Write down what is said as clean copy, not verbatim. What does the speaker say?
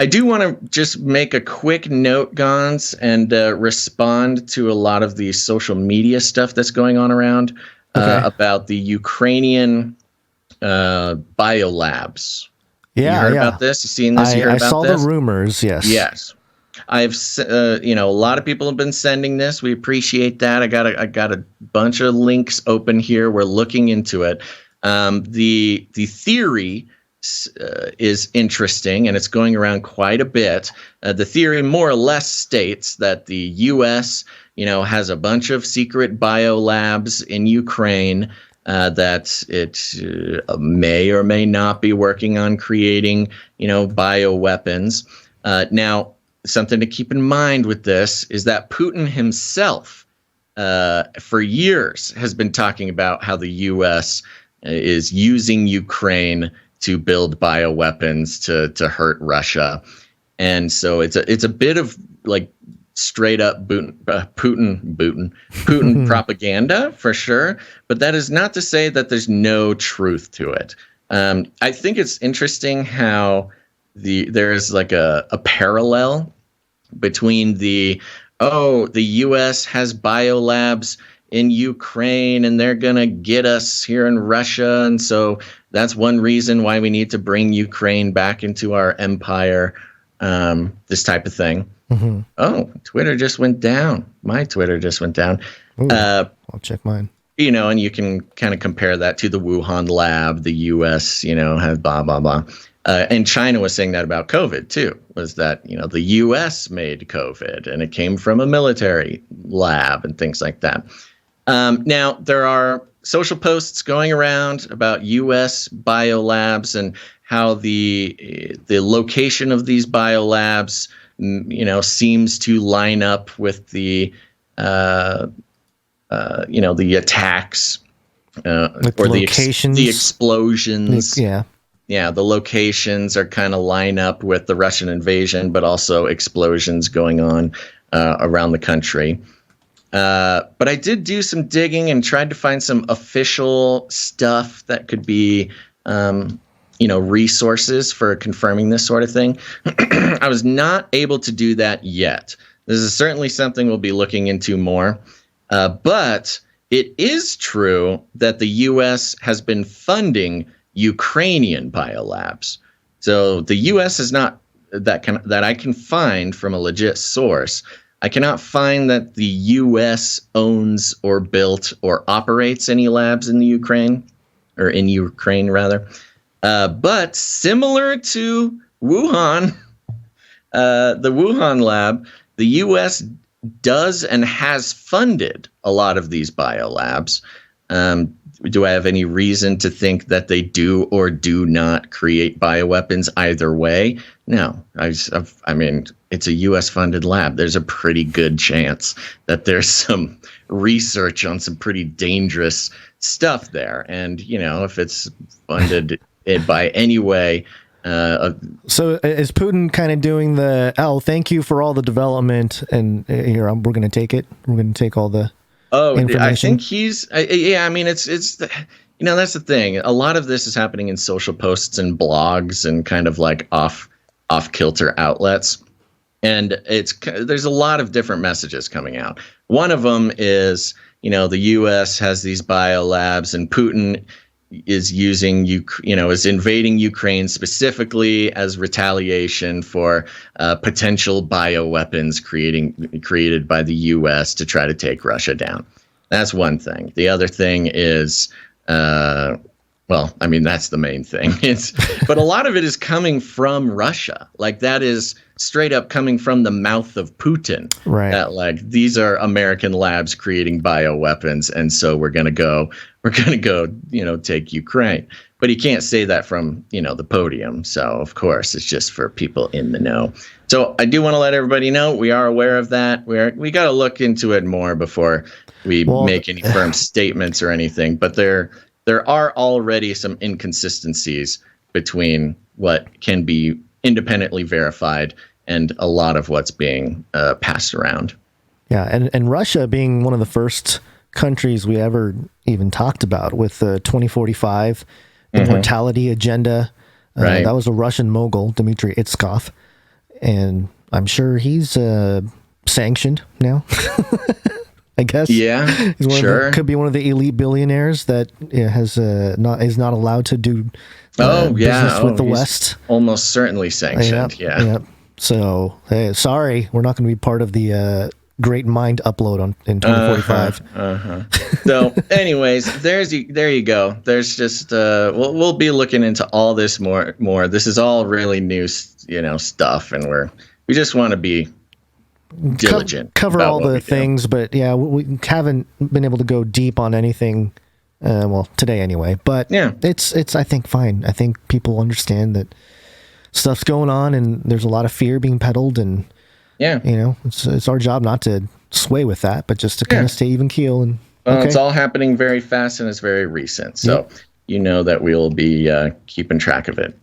I do want to just make a quick note, Gonz, and respond to a lot of the social media stuff that's going on around about the Ukrainian biolabs. Yeah, you heard about this? You seen this? You heard about I saw this? the rumors. Yes. Yes. I've a lot of people have been sending this. We appreciate that. I got a bunch of links open here. We're looking into it. The theory is interesting, and it's going around quite a bit. The theory more or less states that the U.S. has a bunch of secret biolabs in Ukraine. That it may or may not be working on creating, bioweapons. Now, something to keep in mind with this is that Putin himself, for years, has been talking about how the U.S. is using Ukraine to build bioweapons to hurt Russia, and so it's a bit of like straight up Putin propaganda for sure, but that is not to say that there's no truth to it. I think it's interesting how there's like a parallel between the U.S. has biolabs in Ukraine and they're gonna get us here in Russia, and so that's one reason why we need to bring Ukraine back into our empire. This type of thing. Mm-hmm. Oh, Twitter just went down. My Twitter just went down. Ooh, I'll check mine. And you can kind of compare that to the Wuhan lab. The U.S., has blah, blah, blah. And China was saying that about COVID, too, was that, the U.S. made COVID and it came from a military lab and things like that. Now, there are social posts going around about U.S. biolabs and how the location of these biolabs, seems to line up with the attacks or the explosions. The locations are kind of line up with the Russian invasion, but also explosions going on around the country. But I did do some digging and tried to find some official stuff that could be resources for confirming this sort of thing. I was not able to do that yet. This is certainly something we'll be looking into more. But it is true that the U.S. has been funding Ukrainian biolabs. So the U.S. is not that I can find from a legit source. I cannot find that the U.S. owns or built or operates any labs in the Ukraine, or in Ukraine rather. But similar to Wuhan, the Wuhan lab, the U.S. does and has funded a lot of these biolabs. Do I have any reason to think that they do or do not create bioweapons either way? No. I mean, it's a U.S. funded lab. There's a pretty good chance that there's some research on some pretty dangerous stuff there. And, if it's funded by any way. So is Putin kind of doing thank you for all the development, and here, we're going to take it. We're going to take all the information. I think he's, I mean, it's that's the thing. A lot of this is happening in social posts and blogs and kind of like off kilter outlets. And there's a lot of different messages coming out. One of them is, the U.S. has these biolabs and Putin is is invading Ukraine specifically as retaliation for potential bioweapons created by the U.S. to try to take Russia down. That's one thing. The other thing is, that's the main thing. But a lot of it is coming from Russia. Like, that is straight up coming from the mouth of Putin. Right. That these are American labs creating bioweapons, and so we're gonna go, take Ukraine. But he can't say that from, the podium. So of course it's just for people in the know. So I do want to let everybody know we are aware of that. We got to look into it more before we make any firm statements or anything. But there are already some inconsistencies between what can be independently verified and a lot of what's being passed around. Yeah, and Russia being one of the first countries we ever even talked about with the 2045 immortality agenda. Right. That was a Russian mogul, Dmitry Itskov. and I'm sure he's sanctioned now. I guess. Yeah, sure. Could be one of the elite billionaires that is not allowed to do business with the West. Almost certainly sanctioned. Yeah. So, hey, sorry, we're not going to be part of the Great Mind upload in 2045. So, anyways, there you go. There's just we'll be looking into all this more. This is all really new, stuff, and we just want to be diligent, cover all the things, but yeah, we haven't been able to go deep on anything. Today anyway. But yeah, it's I think fine. I think people understand that stuff's going on, and there's a lot of fear being peddled, and it's our job not to sway with that, but just to kind of stay even keel. And it's all happening very fast, and it's very recent, so you know that we'll be keeping track of it.